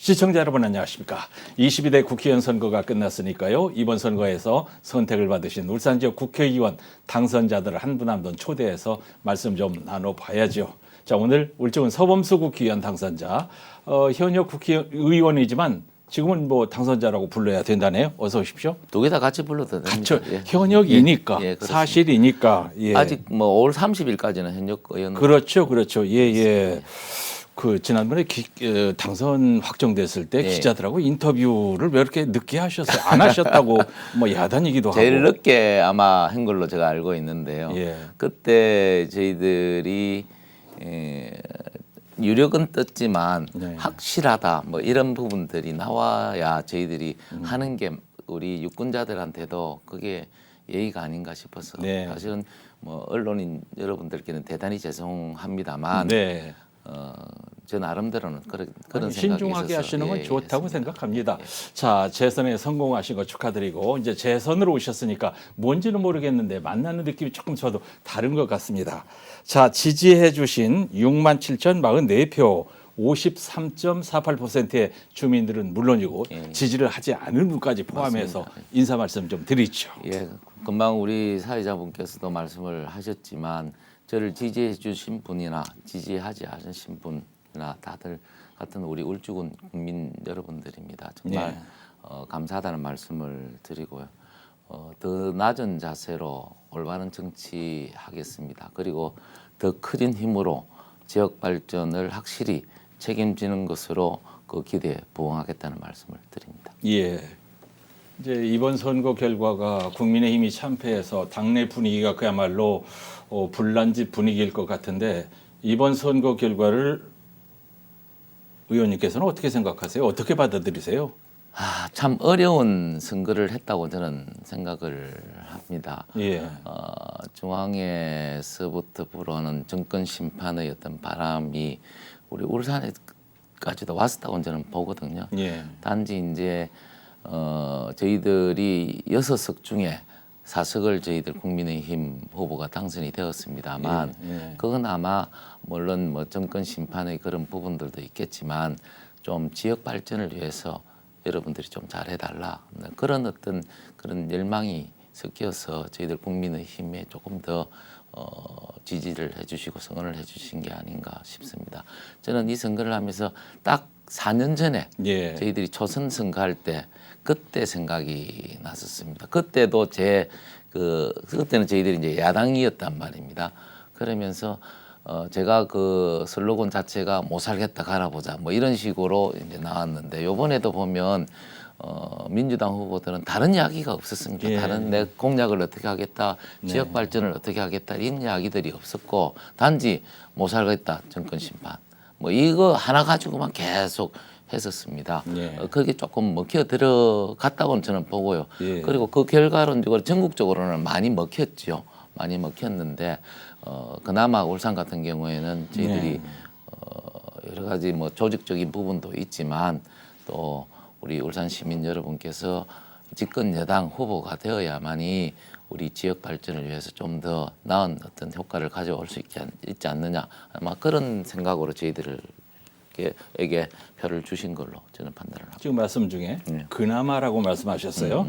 시청자 여러분 안녕하십니까. 22대 국회의원 선거가 끝났으니까요. 이번 선거에서 선택을 받으신 울산 지역 국회의원 당선자들을 한 분 한 분 초대해서 말씀 좀 나눠봐야죠. 자, 오늘 울주군 서범수 국회의원 당선자, 현역 국회의원이지만 지금은 뭐 당선자라고 불러야 된다네요. 어서 오십시오. 두 개 다 같이 불러도 됩니다. 예. 현역이니까, 예, 사실이니까. 예. 아직 뭐 5월 30일까지는 현역 의원. 그렇죠. 예, 예. 그 지난번에 당선 확정됐을 때 예. 기자들하고 인터뷰를 왜 이렇게 늦게 하셨어요? 안 하셨다고 뭐 야단 얘기도 하고. 제일 늦게 아마 한 걸로 제가 알고 있는데요. 예. 그때 저희들이 유력은 떴지만 네. 확실하다 뭐 이런 부분들이 나와야 저희들이 하는 게 우리 유권자들한테도 그게 예의가 아닌가 싶어서 네. 사실은 뭐 언론인 여러분들께는 대단히 죄송합니다만 네. 제 나름대로는 그런 생각이 신중하게 있어서 하시는 건 좋다고 그렇습니다. 생각합니다. 자, 재선에 성공하신 거 축하드리고 이제 재선으로 오셨으니까 뭔지는 모르겠는데 만나는 느낌이 조금 저도 다른 것 같습니다. 자, 지지해 주신 67,044표 53.48%의 주민들은 물론이고 지지를 하지 않은 분까지 포함해서 맞습니다. 인사 말씀 좀 드리죠. 예, 금방 우리 사회자분께서도 말씀을 하셨지만 저를 지지해 주신 분이나 지지하지 않으신 분이나 다들 같은 우리 울주군 국민 여러분들입니다. 정말 네. 감사하다는 말씀을 드리고요. 더 낮은 자세로 올바른 정치하겠습니다. 그리고 더 큰 힘으로 지역 발전을 확실히 책임지는 것으로 그 기대에 부응하겠다는 말씀을 드립니다. 예. 이제 이번 선거 결과가 국민의힘이 참패해서 당내 분위기가 그야말로 불난집 분위기일 것 같은데 이번 선거 결과를 의원님께서는 어떻게 생각하세요? 어떻게 받아들이세요? 참 어려운 선거를 했다고 저는 생각을 합니다. 예. 중앙에서부터 불어오는 정권 심판의 어떤 바람이 우리 울산에까지도 왔었다고 저는 보거든요. 예. 단지 이제 저희들이 6석 중에 4석을 저희들 국민의힘 후보가 당선이 되었습니다만 예. 그건 아마 물론 뭐 정권 심판의 그런 부분들도 있겠지만 좀 지역 발전을 위해서 여러분들이 좀 잘해달라 그런 어떤 그런 열망이 섞여서 저희들 국민의힘에 조금 더 지지를 해주시고 성원을 해주신 게 아닌가 싶습니다. 저는 이 선거를 하면서 딱 4년 전에 예. 저희들이 초선 선거할 때 그때 생각이 났었습니다. 그때도 그때는 저희들이 이제 야당이었단 말입니다. 그러면서 제가 그 슬로건 자체가 못 살겠다 갈아보자 뭐 이런 식으로 이제 나왔는데 요번에도 보면 민주당 후보들은 다른 이야기가 없었습니다. 예. 다른 내 공약을 어떻게 하겠다, 지역 발전을 어떻게 하겠다 이런 이야기들이 없었고 단지 못 살겠다 정권 심판 뭐 이거 하나 가지고만 계속 했었습니다. 예. 그게 조금 먹혀 들어갔다고는 저는 보고요. 예. 그리고 그 결과론적으로 전국적으로는 많이 먹혔죠. 많이 먹혔는데 그나마 울산 같은 경우에는 저희들이 여러 가지 뭐 조직적인 부분도 있지만 또 우리 울산 시민 여러분께서 집권 여당 후보가 되어야만이 우리 지역 발전을 위해서 좀 더 나은 어떤 효과를 가져올 수 있지 않느냐 아마 그런 생각으로 저희들에게 표를 주신 걸로 저는 판단을 합니다. 지금 말씀 중에 네. 그나마라고 말씀하셨어요.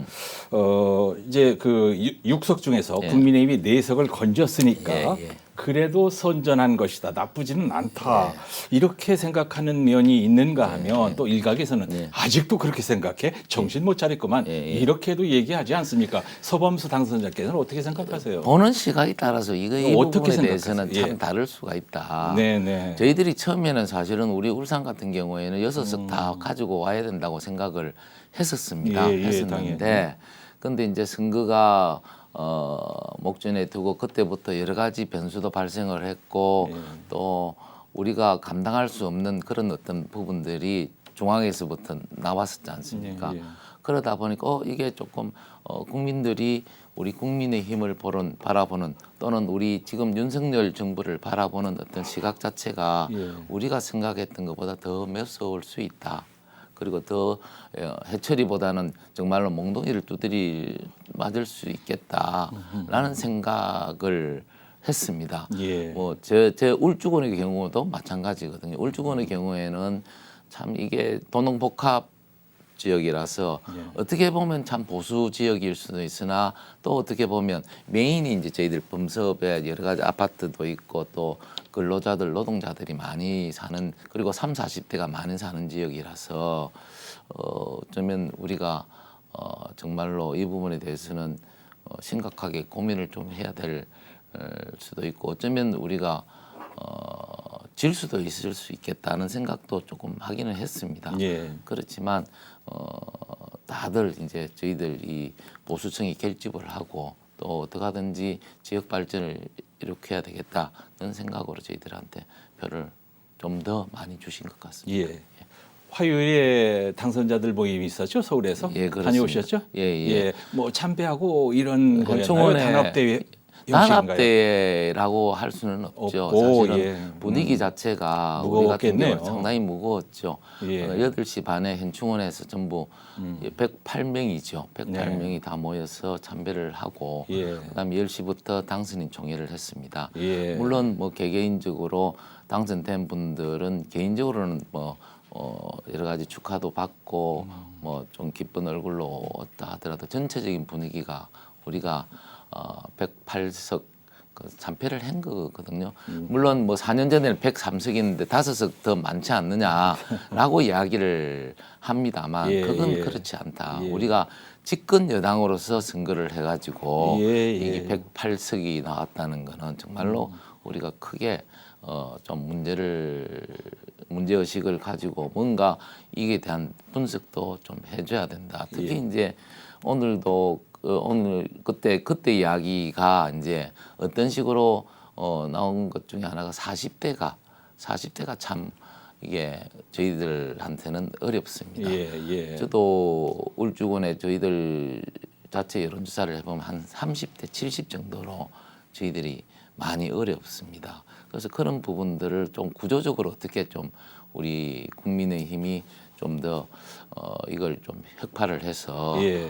이제 그 6석 중에서 예. 국민의힘이 4석을 건졌으니까 예, 예. 그래도 선전한 것이다. 나쁘지는 않다. 이렇게 생각하는 면이 있는가 하면 또 일각에서는 아직도 그렇게 생각해? 정신 못 차렸구만. 이렇게도 얘기하지 않습니까? 서범수 당선자께서는 어떻게 생각하세요? 보는 시각에 따라서 이 어떻게 부분에 대해서는 생각하세요? 참 예. 다를 수가 있다. 네네. 저희들이 처음에는 사실은 우리 울산 같은 경우에는 6석 다 가지고 와야 된다고 생각을 했었습니다. 예, 예, 했었는데 근데 이제 선거가 목전에 두고 그때부터 여러 가지 변수도 발생을 했고 또 우리가 감당할 수 없는 그런 어떤 부분들이 중앙에서부터 나왔었지 않습니까? 예, 예. 그러다 보니까 이게 조금 국민들이 우리 국민의 힘을 바라보는 또는 우리 지금 윤석열 정부를 바라보는 어떤 시각 자체가 예. 우리가 생각했던 것보다 더 매서울 수 있다. 그리고 더 해처리보다는 정말로 몽둥이를 두드리 맞을 수 있겠다라는 생각을 했습니다. 예. 뭐 제 울주군의 경우도 마찬가지거든요. 울주군의 경우에는 참 이게 도농복합 지역이라서 예. 어떻게 보면 참 보수 지역일 수도 있으나 또 어떻게 보면 메인이 이제 저희들 범서업에 여러 가지 아파트도 있고 또 근로자들 노동자들이 많이 사는 그리고 3, 40대가 많이 사는 지역이라서 어쩌면 우리가 정말로 이 부분에 대해서는 심각하게 고민을 좀 해야 될 수도 있고 어쩌면 우리가 질 수도 있을 수 있겠다는 생각도 조금 하기는 했습니다. 예. 그렇지만 다들 이제 저희들 이 보수층이 결집을 하고 또 어떻게 하든지 지역 발전을 일으켜야 되겠다는 생각으로 저희들한테 표를 좀 더 많이 주신 것 같습니다. 예. 화요일에 당선자들 모임이 있었죠 서울에서. 예, 그렇습니다. 다녀오셨죠? 예. 뭐 참배하고 이런 거였나요? 현충원에 단합대회 형식인가요? 단합대회라고 할 수는 없죠. 없고, 사실은 예. 분위기 자체가 우리 같은 무거웠겠네요. 경우는 상당히 무거웠죠. 예. 8시 반에 현충원에서 전부 108명이죠. 108명이 네. 다 모여서 참배를 하고 예. 그다음에 10시부터 당선인 총회를 했습니다. 예. 물론 뭐 개개인적으로 당선된 분들은 개인적으로는 뭐 여러 가지 축하도 받고 뭐 좀 기쁜 얼굴로 왔다 하더라도 전체적인 분위기가 우리가 108석 그 참패를 한 거거든요. 물론 뭐 4년 전에는 103석이었는데 5석 더 많지 않느냐라고 이야기를 합니다만 예, 그건 예. 그렇지 않다. 예. 우리가 집권 여당으로서 선거를 해가지고 예, 이게 예. 108석이 나왔다는 거는 정말로 우리가 크게 좀 문제 의식을 가지고 뭔가 이게 대한 분석도 좀 해줘야 된다. 특히 예. 이제 오늘도 오늘 그때 이야기가 이제 어떤 식으로 나온 것 중에 하나가 40대가 참 이게 저희들한테는 어렵습니다. 예. 저도 울주군에 저희들 자체 여론조사를 해보면 한 30대 70 정도로 저희들이 많이 어렵습니다. 그래서 그런 부분들을 좀 구조적으로 어떻게 좀 우리 국민의힘이 좀 더 이걸 좀 혁파를 해서 예.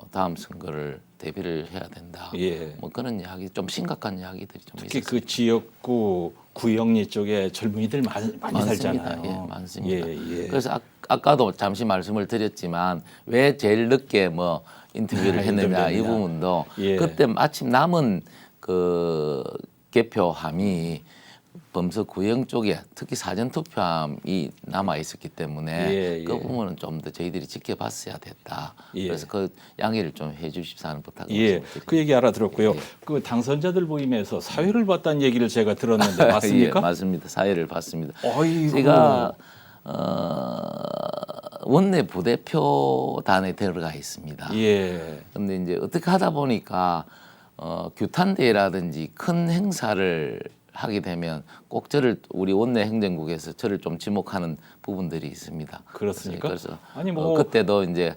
다음 선거를 대비를 해야 된다. 예. 뭐 그런 이야기, 좀 심각한 이야기들이 좀 특히 있었습니다. 그 지역구 구영리 쪽에 젊은이들 많이 많습니다. 살잖아요. 예, 많습니다. 예. 그래서 아까도 잠시 말씀을 드렸지만 왜 제일 늦게 뭐 인터뷰를 했느냐 이 인터뷰했느냐. 부분도 예. 그때 마침 남은 그 개표함이 범서 구영 쪽에 특히 사전 투표함이 남아 있었기 때문에 그 부분은 좀 더 저희들이 지켜봤어야 됐다. 예. 그래서 그 양해를 좀 해주십사 하는 부탁을 예, 드립니다. 그 얘기 알아들었고요. 예. 그 당선자들 모임에서 사회를 봤다는 얘기를 제가 들었는데 맞습니까? 예, 맞습니다. 사회를 봤습니다. 어이구. 제가 원내 부대표단에 들어가 있습니다. 예. 근데 이제 어떻게 하다 보니까 규탄대회라든지 큰 행사를 하게 되면 꼭 저를 우리 원내 행정국에서 저를 좀 지목하는 부분들이 있습니다. 그렇습니까? 그래서 아니, 뭐- 그때도 이제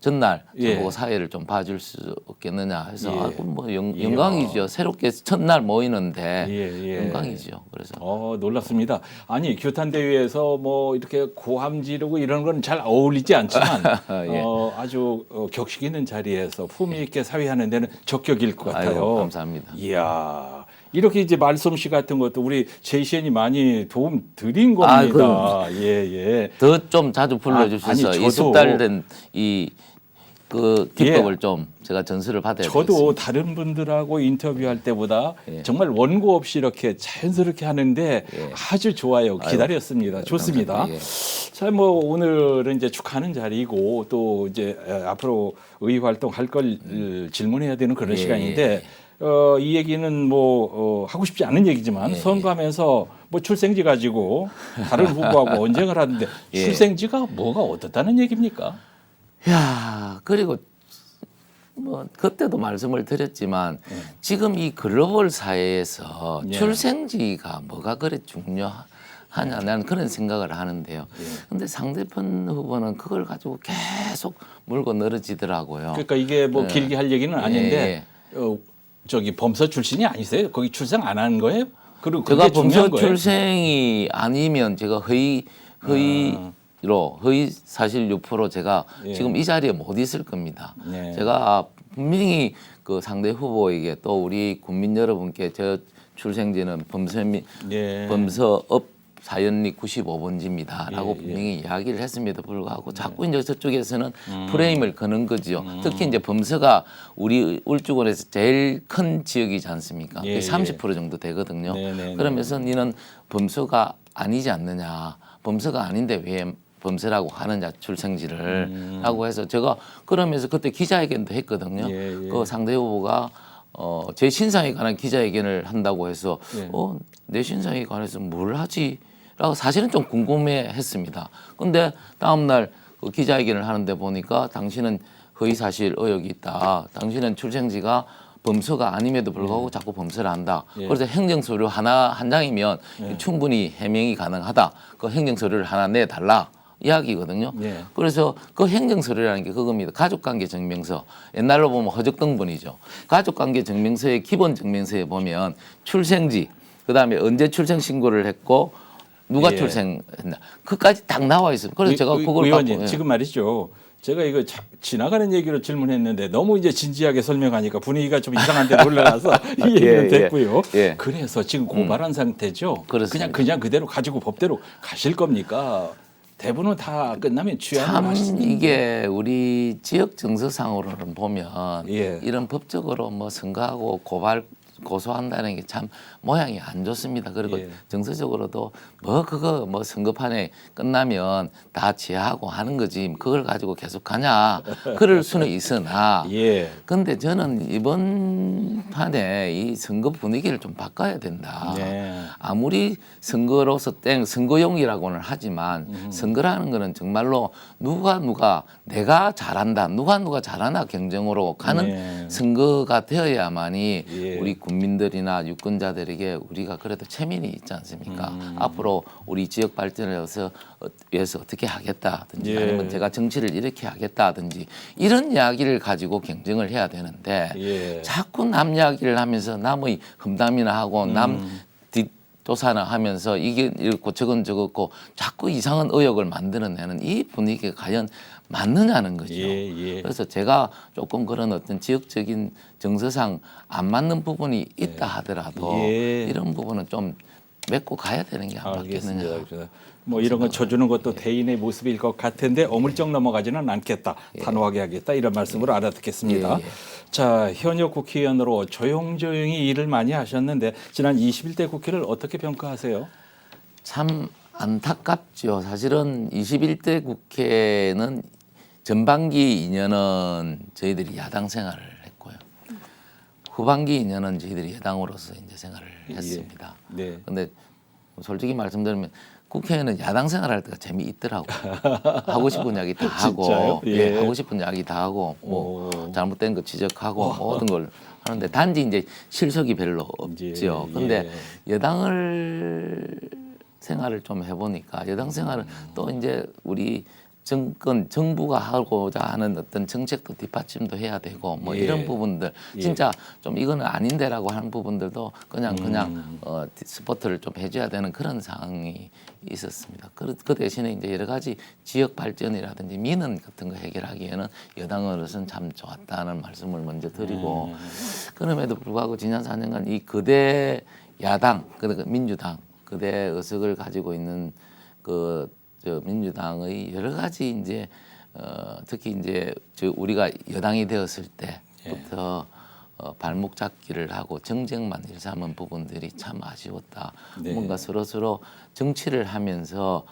전날 예. 저보고 사회를 좀 봐줄 수 없겠느냐 해서 예. 아, 그럼 뭐 영광이죠. 새롭게 첫날 모이는데 예. 영광이죠. 그래서 놀랍습니다. 아니 규탄대회에서 뭐 이렇게 고함 지르고 이런 건 잘 어울리지 않지만 예. 아주 격식 있는 자리에서 품위 있게 사회하는 데는 적격일 것 같아요. 아이고, 감사합니다. 이야. 이렇게 이제 말솜씨 같은 것도 우리 제시엔이 많이 도움 드린 겁니다. 예. 더 좀 자주 불러주셔서 아니, 이 숙달된 그 기법을 좀 제가 전수를 받아야 저도 되겠습니다. 다른 분들하고 인터뷰할 때보다 예. 정말 원고 없이 이렇게 자연스럽게 하는데 예. 아주 좋아요. 기다렸습니다. 좋습니다. 감사합니다. 예. 자, 뭐 오늘은 이제 축하하는 자리이고 또 이제 앞으로 의회 활동할 걸 질문해야 되는 그런 예. 시간인데 이 얘기는 뭐 하고 싶지 않은 얘기지만 예. 선거하면서 뭐 출생지 가지고 다른 후보하고 언쟁을 하는데 예. 출생지가 뭐가 어떻다는 얘기입니까? 야, 그리고 뭐 그때도 말씀을 드렸지만 지금 이 글로벌 사회에서 예. 출생지가 뭐가 그래 중요하냐 나는 그런 생각을 하는데요. 근데 상대편 후보는 그걸 가지고 계속 물고 늘어지더라고요. 그러니까 이게 뭐 길게 할 얘기는 아닌데 저기 범서 출신이 아니세요? 거기 출생 안 한 거예요? 그리고 제가 그게 중요한 범서 거예요? 출생이 아니면 제가 허위 사실 유포로 제가 예. 지금 이 자리에 못 있을 겁니다. 네. 제가 분명히 그 상대 후보에게 또 우리 국민 여러분께 저 출생지는 예. 범서업 사연리 95번지입니다라고 예, 분명히 이야기를 했음에도 불구하고 자꾸 이제 저쪽에서는 프레임을 거는 거지요. 특히 이제 범서가 우리 울주군에서 제일 큰 지역이지 않습니까? 예, 그게 30% 정도 되거든요. 네네네. 그러면서 니는 범서가 아니지 않느냐. 범서가 아닌데 왜 범서라고 하느냐 출생지를 하고 해서 제가 그러면서 그때 기자회견도 했거든요. 예, 예. 그 상대 후보가 제 신상에 관한 기자회견을 한다고 해서 예. 내 신상에 관해서 뭘 하지? 라고 사실은 좀 궁금해했습니다. 근데 다음날 그 기자회견을 하는데 보니까 당신은 허위사실 의혹이 있다. 당신은 출생지가 범서가 아님에도 불구하고 자꾸 범서를 한다. 예. 그래서 행정서류 한 장이면 충분히 해명이 가능하다. 그 행정서류를 하나 내달라. 이야기거든요. 예. 그래서 그 행정서류라는 게 그겁니다. 가족관계 증명서. 옛날로 보면 허적등본이죠. 가족관계 증명서의 기본 증명서에 보면 출생지, 그다음에 언제 출생 신고를 했고 누가 예. 출생했나. 그까지 딱 나와 있어요. 그래서 제가 그걸 의원님 갖고 지금 말이죠. 제가 이거 지나가는 얘기로 질문했는데 너무 이제 진지하게 설명하니까 분위기가 좀 이상한데 놀라서 이 얘기는 됐고요. 예. 그래서 지금 고발한 상태죠. 그렇습니다. 그냥 그대로 가지고 법대로 가실 겁니까? 대부분 다 끝나면 취하는 참 하시는 이게 우리 지역 정서상으로는 보면 예. 이런 법적으로 뭐 선거하고 고소한다는 게 참 모양이 안 좋습니다. 그리고 예. 정서적으로도 뭐 그거 뭐 선거판에 끝나면 다 지하하고 하는 거지 그걸 가지고 계속 가냐 그럴 수는 있으나 예. 근데 저는 이번 판에 이 선거 분위기를 좀 바꿔야 된다. 네. 아무리 선거로서 선거용이라고는 하지만 선거라는 거는 정말로 누가 내가 잘한다 누가 잘하나 경쟁으로 가는 네. 선거가 되어야만이 예. 우리 국민들이나 유권자들에게 우리가 그래도 체면이 있지 않습니까? 앞으로 우리 지역 발전을 위해서 어떻게 하겠다든지 예. 아니면 제가 정치를 이렇게 하겠다든지 이런 이야기를 가지고 경쟁을 해야 되는데 예. 자꾸 남 이야기를 하면서 남의 험담이나 하고 남 뒷조사나 하면서 이게 이렇고 저건 저렇고 자꾸 이상한 의혹을 만들어내는 이 분위기가 과연 맞느냐는 거죠. 예. 그래서 제가 조금 그런 어떤 지역적인 정서상 안 맞는 부분이 있다 하더라도 예. 이런 부분은 좀 메고 가야 되는 게 안 알겠습니다. 맞겠느냐. 그래서 뭐 이런 거 쳐주는 것도 대인의 모습일 것 같은데 어물쩍 넘어가지는 않겠다. 단호하게 하겠다. 이런 말씀으로 알아듣겠습니다. 예. 자, 현역 국회의원으로 조용히 일을 많이 하셨는데 지난 21대 국회를 어떻게 평가하세요? 참 안타깝죠. 사실은 21대 국회는 전반기 2년은 저희들이 야당 생활을 했고요. 후반기 2년은 저희들이 여당으로서 이제 생활을 했습니다. 네. 근데 솔직히 말씀드리면 국회에는 야당 생활할 때가 재미있더라고. 하고 싶은 이야기 다 하고, 진짜요? 예. 하고 싶은 이야기 다 하고, 뭐 오. 잘못된 거 지적하고 모든 걸 하는데 단지 이제 실속이 별로 없죠. 예. 근데 여당을 생활을 좀 해보니까 여당 생활은 또 이제 우리 정부가 하고자 하는 어떤 정책도 뒷받침도 해야 되고 뭐 예. 이런 부분들 진짜 좀 이거는 아닌데라고 하는 부분들도 그냥 스포트를 좀 해줘야 되는 그런 상황이 있었습니다. 그 대신에 이제 여러 가지 지역 발전이라든지 민원 같은 거 해결하기에는 여당으로서는 참 좋았다는 말씀을 먼저 드리고 그럼에도 불구하고 지난 4년간 이 거대 야당 그러니까 민주당 거대 의석을 가지고 있는 민주당의 여러 가지 이제 특히 이제 우리가 여당이 되었을 때부터 발목 잡기를 하고 정쟁만 일삼은 부분들이 참 아쉬웠다. 네. 뭔가 서로 정치를 하면서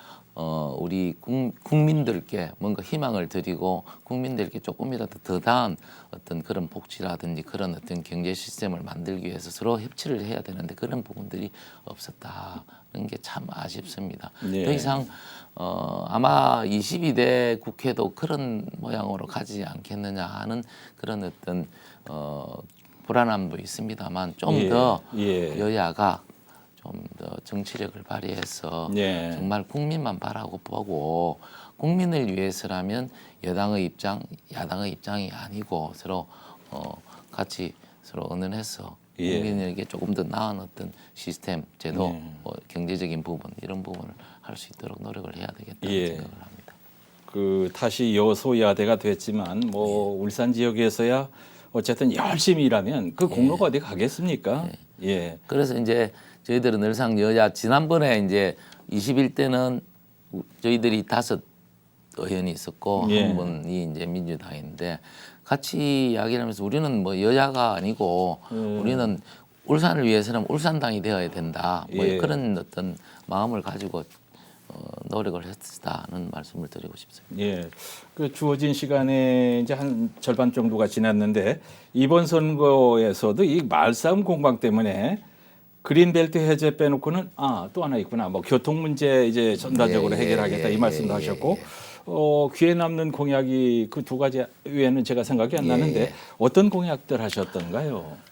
우리 국민들께 뭔가 희망을 드리고 국민들께 조금이라도 더 나은 어떤 그런 복지라든지 그런 어떤 경제 시스템을 만들기 위해서 서로 협치를 해야 되는데 그런 부분들이 없었다는 게 참 아쉽습니다. 네. 더 이상 아마 22대 국회도 그런 모양으로 가지 않겠느냐 하는 그런 어떤 불안함도 있습니다만 좀 더 여야가 좀 더 정치력을 발휘해서 네. 정말 국민만 바라보고 국민을 위해서라면 여당의 입장, 야당의 입장이 아니고 서로 같이 서로 의논해서 국민에게 조금 더 나은 어떤 시스템, 제도, 뭐 경제적인 부분 이런 부분을 할 수 있도록 노력을 해야 되겠다는 생각을 합니다. 그 다시 여소야대가 됐지만 뭐 울산 지역에서야 어쨌든 열심히 일하면 그 공로가 어디 가겠습니까? 예. 그래서 이제 저희들은 늘상 여야 지난번에 이제 21대는 저희들이 5 의원이 있었고 예. 한 분이 이제 민주당인데 같이 이야기를 하면서 우리는 뭐 여야가 아니고 우리는 울산을 위해서는 울산당이 되어야 된다. 뭐 예. 그런 어떤 마음을 가지고 노력을 했다는 말씀을 드리고 싶습니다. 예. 그 주어진 시간에 이제 한 절반 정도가 지났는데 이번 선거에서도 이 말싸움 공방 때문에 그린벨트 해제 빼놓고는 또 하나 있구나. 뭐 교통 문제 이제 전반적으로 해결하겠다 이 말씀도 하셨고 귀에 남는 공약이 그 2가지 외에는 제가 생각이 안 나는데 어떤 공약들 하셨던가요?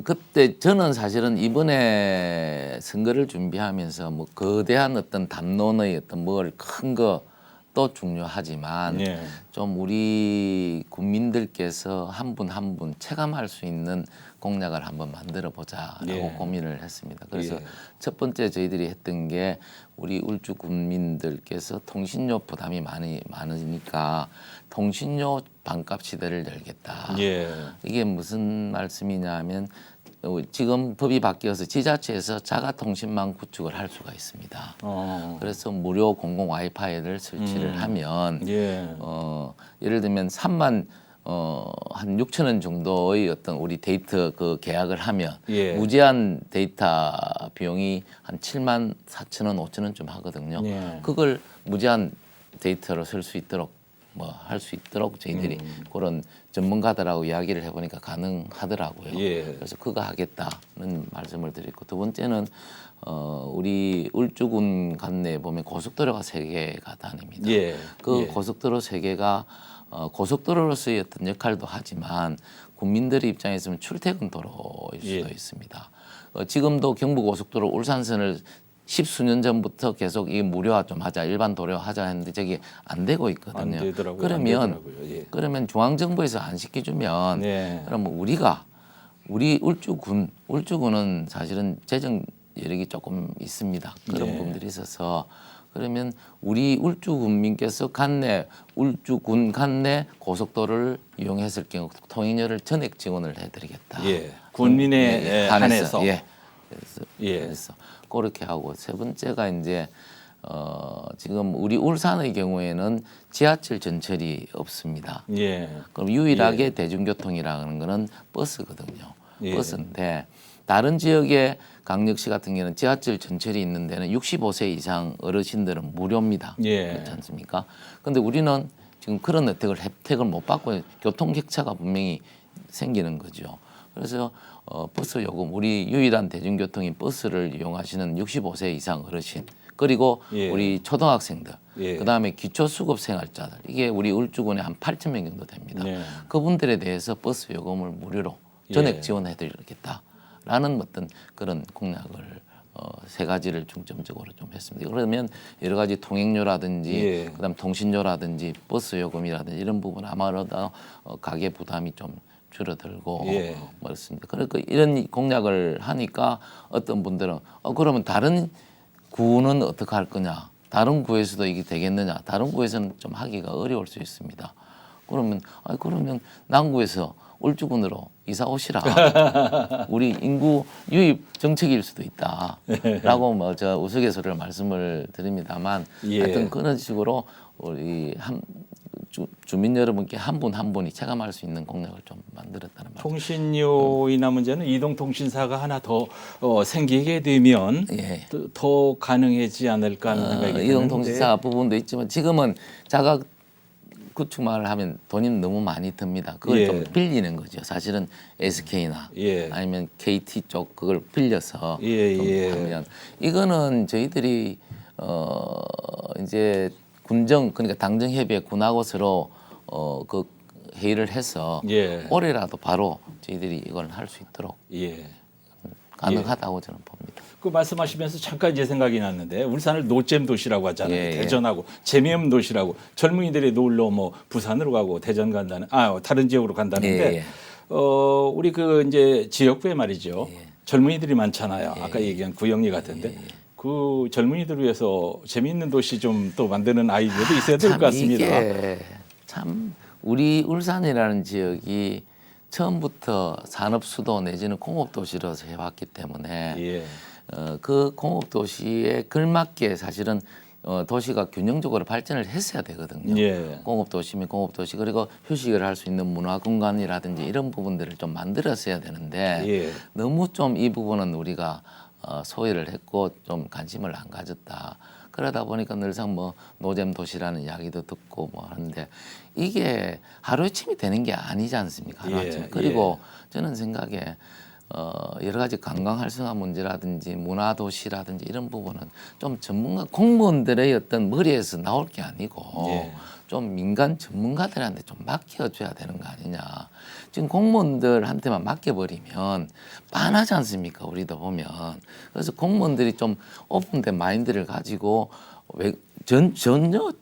그때 저는 사실은 이번에 선거를 준비하면서 뭐 거대한 어떤 담론의 어떤 뭘 큰 것도 중요하지만 예. 좀 우리 국민들께서 한 분 한 분 체감할 수 있는 공약을 한번 만들어 보자라고 예. 고민을 했습니다. 그래서 예. 첫 번째 저희들이 했던 게 우리 울주 국민들께서 통신료 부담이 많으니까 통신료 반값 시대를 열겠다. 예. 이게 무슨 말씀이냐면 지금 법이 바뀌어서 지자체에서 자가통신망 구축을 할 수가 있습니다. 그래서 무료 공공 와이파이를 설치를 하면 예. 예를 들면 3만 한 6천 원 정도의 어떤 우리 데이터 그 계약을 하면 예. 무제한 데이터 비용이 한 7만 4천 원, 5천 원쯤 하거든요. 예. 그걸 무제한 데이터로 쓸 수 있도록 뭐 할 수 있도록 저희들이 그런 전문가들하고 이야기를 해보니까 가능하더라고요. 예. 그래서 그거 하겠다는 말씀을 드리고 두 번째는 우리 울주군 관내에 보면 고속도로가 3개가 다닙니다. 예. 그 예. 고속도로 3개가 고속도로로서의 어떤 역할도 하지만 국민들의 입장에서는 출퇴근 도로일 수도 예. 있습니다. 지금도 경부고속도로 울산선을 10수년 전부터 계속 이 무료화 좀 하자, 일반 도로화 하자 했는데 저게 안 되고 있거든요. 안 되더라고요. 그러면 그러면 중앙정부에서 안 시켜주면 네. 그러면 우리 울주군은 사실은 재정 여력이 조금 있습니다. 그런 네. 부분들이 있어서 그러면 우리 울주군민께서 울주군 간내 고속도로를 이용했을 경우 통행료를 전액 지원을 해드리겠다. 예. 군민에 한해서. 예. 예. 그래서 그렇게 하고 세 번째가 이제 지금 우리 울산의 경우에는 지하철 전철이 없습니다. 예. 그럼 유일하게 대중교통이라는 거는 버스거든요. 예. 버스인데 다른 지역의 강력시 같은 경우는 지하철 전철이 있는 데는 65세 이상 어르신들은 무료입니다. 예. 그렇지 않습니까? 그런데 우리는 지금 그런 혜택을 못 받고 교통 격차가 분명히 생기는 거죠. 그래서 버스 요금 우리 유일한 대중교통인 버스를 이용하시는 65세 이상 어르신 그리고 예. 우리 초등학생들 예. 그다음에 기초수급 생활자들 이게 우리 울주군에 한 8천 명 정도 됩니다. 네. 그분들에 대해서 버스 요금을 무료로 전액 지원해드리겠다라는 어떤 그런 공약을 3가지를 중점적으로 좀 했습니다. 그러면 여러 가지 통행료라든지 예. 그다음 통신료라든지 버스 요금이라든지 이런 부분 아마도 가계 부담이 좀 줄어들고 예. 그렇습니다. 그러니까 이런 공약을 하니까 어떤 분들은 그러면 다른 구는 어떻게 할 거냐? 다른 구에서도 이게 되겠느냐? 다른 구에서는 좀 하기가 어려울 수 있습니다. 그러면 남구에서 울주군으로 이사 오시라. 우리 인구 유입 정책일 수도 있다라고 뭐 저 우스갯소리를 말씀을 드립니다만 예. 하여튼 그런 식으로 우리 주민 여러분께 한 분 한 분이 체감할 수 있는 공약을 좀 만들었다는 말씀. 통신료 인하 문제는 이동통신사가 하나 더 생기게 되면 예. 더 가능하지 않을까 하는 생각이 드는데. 이동통신사 부분도 있지만 지금은 자가 구축망을 하면 돈이 너무 많이 듭니다. 그걸 예. 좀 빌리는 거죠. 사실은 SK나 예. 아니면 KT 쪽 그걸 빌려서 예, 좀 예. 하면 이거는 저희들이 이제 군정 그러니까 당정협의회 군하고 서로 그 회의를 해서 예. 올해라도 바로 저희들이 이걸 할 수 있도록 예. 가능하다고 저는 봅니다. 그 말씀하시면서 잠깐 이제 생각이 났는데 울산을 노잼 도시라고 하잖아요. 예, 예. 대전하고 재미없는 도시라고 젊은이들이 놀러 뭐 부산으로 가고 대전 간다는 다른 지역으로 간다는데 예, 예. 우리 그 이제 지역구에 말이죠. 예. 젊은이들이 많잖아요. 아까 얘기한 구영리 같은데 그 젊은이들을 위해서 재미있는 도시 좀 또 만드는 아이디어도 있어야 될 것 같습니다. 이게 참 우리 울산이라는 지역이 처음부터 산업 수도 내지는 공업 도시로 해왔기 때문에 예. 그 공업 도시에 걸맞게 사실은 도시가 균형적으로 발전을 했어야 되거든요. 예. 공업 도시면 공업 도시 그리고 휴식을 할 수 있는 문화 공간이라든지 이런 부분들을 좀 만들었어야 되는데 예. 너무 좀 이 부분은 우리가 소외를 했고 좀 관심을 안 가졌다. 그러다 보니까 늘상 뭐 노잼 도시라는 이야기도 듣고 뭐 하는데 이게 하루아침이 되는 게 아니지 않습니까? 하루아침. 예, 그리고 저는 생각에 여러 가지 관광 활성화 문제라든지 문화 도시라든지 이런 부분은 좀 전문가 공무원들의 어떤 머리에서 나올 게 아니고 예. 좀 민간 전문가들한테 좀 맡겨줘야 되는 거 아니냐. 지금 공무원들한테만 맡겨버리면 빤하지 않습니까? 우리도 보면. 그래서 공무원들이 좀 오픈된 마인드를 가지고 전혀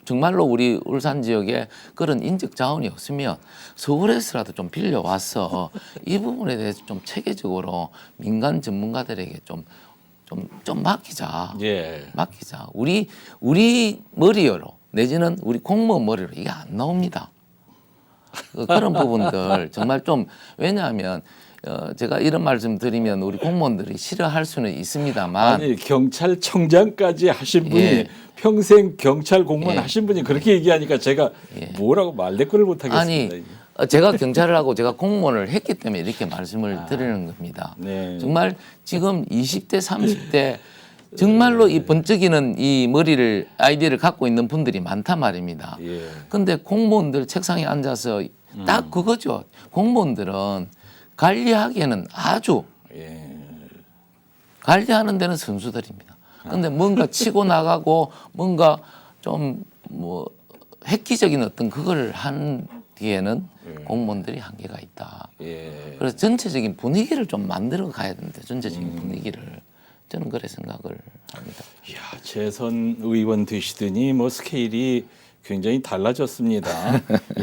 정말로 우리 울산 지역에 그런 인적 자원이 없으면 서울에서라도 좀 빌려와서 이 부분에 대해서 좀 체계적으로 민간 전문가들에게 좀 맡기자. 예. 맡기자. 우리 머리로 내지는 우리 공무원 머리로 이게 안 나옵니다. 그런 부분들 정말 좀 왜냐하면 제가 이런 말씀 드리면 우리 공무원들이 싫어할 수는 있습니다만 아니 경찰청장까지 하신 분이 예. 평생 경찰 공무원 예. 하신 분이 그렇게 얘기하니까 제가 뭐라고 말대꾸를 못 하겠습니다. 아니 제가 경찰을 하고 제가 공무원을 했기 때문에 이렇게 말씀을 드리는 겁니다. 네. 정말 지금 20대 30대 정말로 이 번쩍이는 이 아이디어를 갖고 있는 분들이 많단 말입니다. 예. 근데 공무원들 책상에 앉아서 딱 그거죠. 공무원들은 관리하기에는 아주 예. 관리하는 데는 선수들입니다. 근데 뭔가 치고 나가고 뭔가 좀 뭐 획기적인 어떤 그걸 한 뒤에는 공무원들이 한계가 있다. 예. 그래서 전체적인 분위기를 좀 만들어 가야 되는데 전체적인 분위기를 저는 그래 생각을 합니다. 이야, 재선 의원 되시더니 뭐 스케일이 굉장히 달라졌습니다.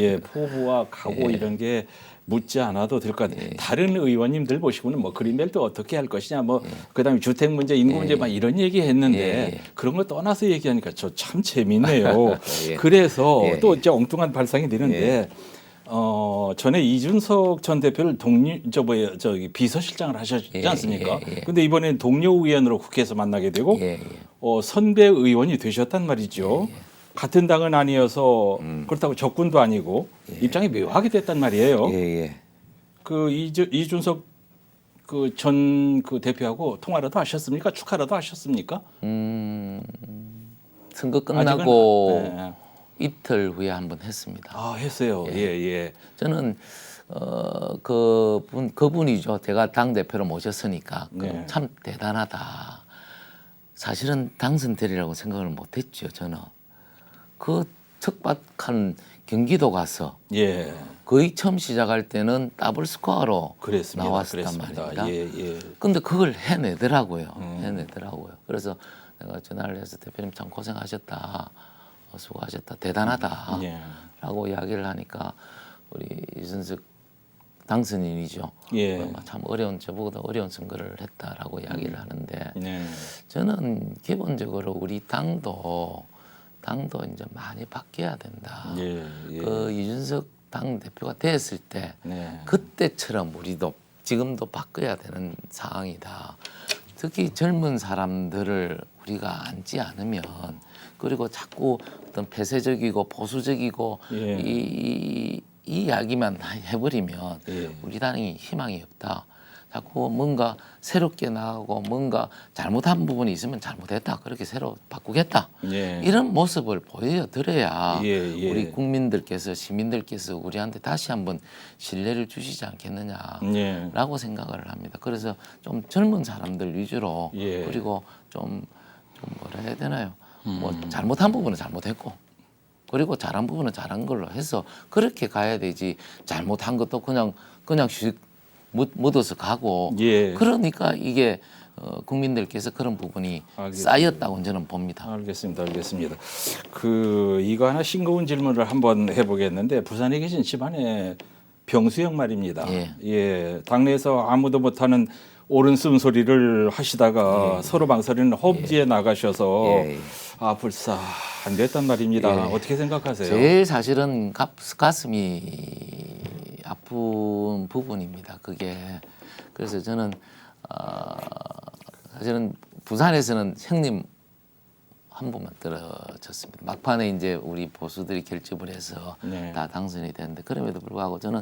예, 포부와 각오 이런 게 묻지 않아도 될 것 같아요. 다른 의원님들 보시고는 뭐 그린벨트 어떻게 할 것이냐, 뭐 그다음에 주택 문제, 인구 문제 막 이런 얘기했는데 그런 거 떠나서 얘기하니까 저 참 재밌네요. 그래서 또 이제 엉뚱한 발상이 되는데. 전에 이준석 전 대표를 저기 비서실장을 하셨지 않습니까? 근데 이번엔 동료 의원으로 국회에서 만나게 되고 선배 의원이 되셨단 말이죠. 같은 당은 아니어서 그렇다고 적군도 아니고 입장이 묘하게 됐단 말이에요. 그 이준석 그 전 그 대표하고 통화라도 하셨습니까? 축하라도 하셨습니까? 선거 끝나고 아직은, 네. 이틀 후에 한번 했습니다. 아, 했어요. 예. 저는 그분이죠. 제가 당 대표로 모셨으니까 네. 참 대단하다. 사실은 당선되리라고 생각을 못했죠. 저는 그 척박한 경기도 가서 예. 거의 처음 시작할 때는 더블 스코어로 그랬습니다. 나왔단 말입니다. 예. 근데 그걸 해내더라고요. 해내더라고요. 그래서 내가 전화를 해서 대표님 참 고생하셨다. 수고하셨다. 대단하다. 예. 라고 이야기를 하니까 우리 이준석 당선인이죠. 예. 참 저보다 어려운 선거를 했다라고 이야기를 하는데 네. 저는 기본적으로 우리 당도 이제 많이 바뀌어야 된다. 예. 그 이준석 당 대표가 됐을 때 네. 그때처럼 우리도 지금도 바꿔야 되는 상황이다. 특히 젊은 사람들을 우리가 앉지 않으면 그리고 자꾸 어떤 폐쇄적이고 보수적이고 예. 이 이야기만 해버리면 우리 당이 희망이 없다. 자꾸 뭔가 새롭게 나가고 뭔가 잘못한 부분이 있으면 잘못했다. 그렇게 새로 바꾸겠다. 예. 이런 모습을 보여드려야 예. 우리 국민들께서 시민들께서 우리한테 다시 한번 신뢰를 주시지 않겠느냐라고 예. 생각을 합니다. 그래서 좀 젊은 사람들 위주로 예. 그리고 좀 뭐라 해야 되나요? 뭐 잘못한 부분은 잘못했고 그리고 잘한 부분은 잘한 걸로 해서 그렇게 가야 되지 잘못한 것도 그냥 묻어서 가고 예. 그러니까 이게 국민들께서 그런 부분이 알겠습니다. 쌓였다고 저는 봅니다. 알겠습니다. 그 이거 하나 싱거운 질문을 한번 해보겠는데 부산에 계신 집안의 병수형 말입니다. 예. 당내에서 아무도 못하는 옳은 쓴소리를 하시다가 서로 망설이는 험지에 나가셔서 아 불사 안 됐단 말입니다. 어떻게 생각하세요? 제일 사실은 가슴이 아픈 부분입니다. 그게 그래서 저는 사실은 부산에서는 형님 한 분만 떨어졌습니다. 막판에 이제 우리 보수들이 결집을 해서 네. 다 당선이 됐는데 그럼에도 불구하고 저는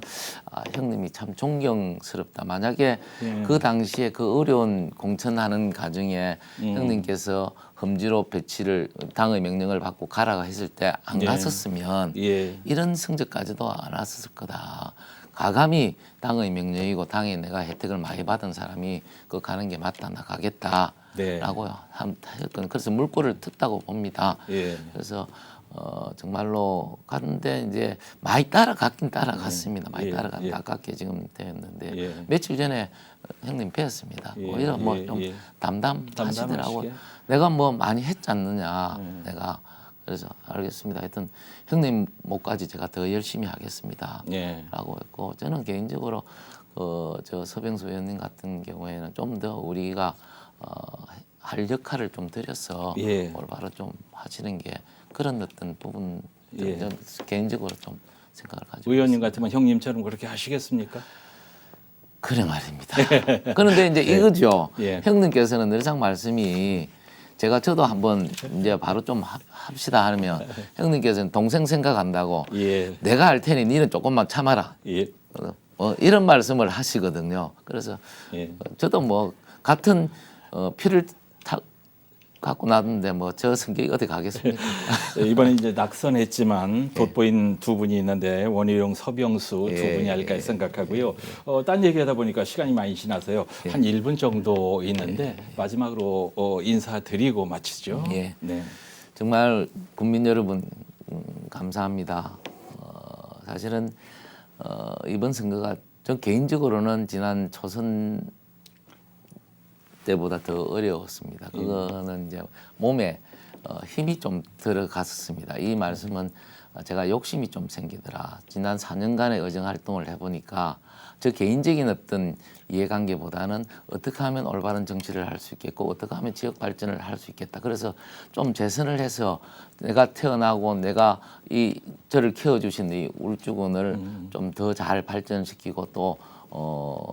형님이 참 존경스럽다. 만약에 그 당시에 그 어려운 공천하는 과정에 형님께서 험지로 배치를 당의 명령을 받고 가라고 했을 때 안 예. 갔었으면 예. 이런 성적까지도 안 왔을 거다. 과감히 당의 명령이고 당에 내가 혜택을 많이 받은 사람이 그 가는 게 맞다. 나 가겠다. 네. 라고요. 하셨던 그래서 물꼬를 텄다고 봅니다. 예. 그래서 정말로 갔는데 이제 많이 따라갔긴 따라갔습니다. 많이 예, 따라갔다 예. 아깝게 지금 되었는데 예. 며칠 전에 형님 뵀습니다. 예, 오히려 뭐 예, 좀 예. 담담하시더라고요. 담담하시게? 내가 뭐 많이 했지 않느냐. 내가 그래서 알겠습니다. 하여튼 형님 목까지 제가 더 열심히 하겠습니다. 예. 라고 했고 저는 개인적으로 저 서병수 의원님 같은 경우에는 좀 더 우리가 할 역할을 좀 드려서 예. 올바로 좀 하시는 게 그런 어떤 부분 예. 저는 개인적으로 좀 생각을 가지고 의원님 있습니다. 같으면 형님처럼 그렇게 하시겠습니까? 그래 말입니다. 그런데 이제 이거죠. 예. 형님께서는 늘상 말씀이 제가 저도 한번 이제 바로 좀 합시다 하면 형님께서는 동생 생각한다고 예. 내가 할 테니 니는 조금만 참아라. 예. 이런 말씀을 하시거든요. 그래서 예. 저도 뭐 같은 피를 갖고 나는데 뭐 저 성격이 어디 가겠습니까? 이번에 이제 낙선했지만 돋보인 두 분이 있는데 원희룡, 서병수 두 예, 분이 할까 생각하고요. 딴 얘기하다 보니까 시간이 많이 지나서요. 한 1분 정도 있는데 마지막으로 인사드리고 마치죠. 예. 네. 정말 국민 여러분 감사합니다. 사실은 이번 선거가 전 개인적으로는 지난 초선 때보다 더 어려웠습니다. 그거는 이제 몸에 힘이 좀 들어갔었습니다. 이 말씀은 제가 욕심이 좀 생기더라. 지난 4년간의 의정 활동을 해보니까 저 개인적인 어떤 이해관계보다는 어떻게 하면 올바른 정치를 할 수 있겠고 어떻게 하면 지역 발전을 할 수 있겠다. 그래서 좀 재선을 해서 내가 태어나고 내가 저를 키워주신 이 울주군을 좀 더 잘 발전시키고 또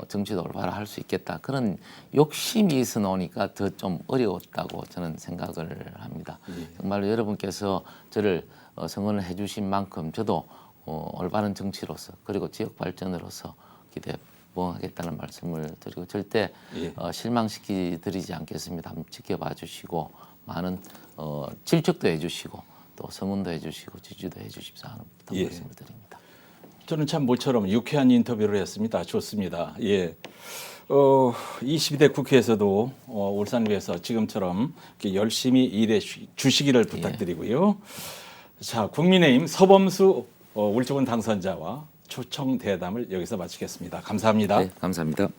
정치도 올바로 할 수 있겠다. 그런 욕심이 있어 놓으니까 더 좀 어려웠다고 저는 생각을 합니다. 정말로 여러분께서 저를 성원을 해주신 만큼 저도 올바른 정치로서 그리고 지역 발전으로서 기대하겠다는 말씀을 드리고 절대 실망시키드리지 않겠습니다. 한번 지켜봐 주시고 많은 질책도 해주시고 또 성원도 해주시고 지지도 해주십사 하는 부탁 말씀을 드립니다. 저는 참 모처럼 유쾌한 인터뷰를 했습니다. 좋습니다. 예. 22대 국회에서도 울산구에서 지금처럼 이렇게 열심히 일해 주시기를 부탁드리고요. 자, 국민의힘 서범수 울주군 당선자와 초청 대담을 여기서 마치겠습니다. 감사합니다. 네, 감사합니다.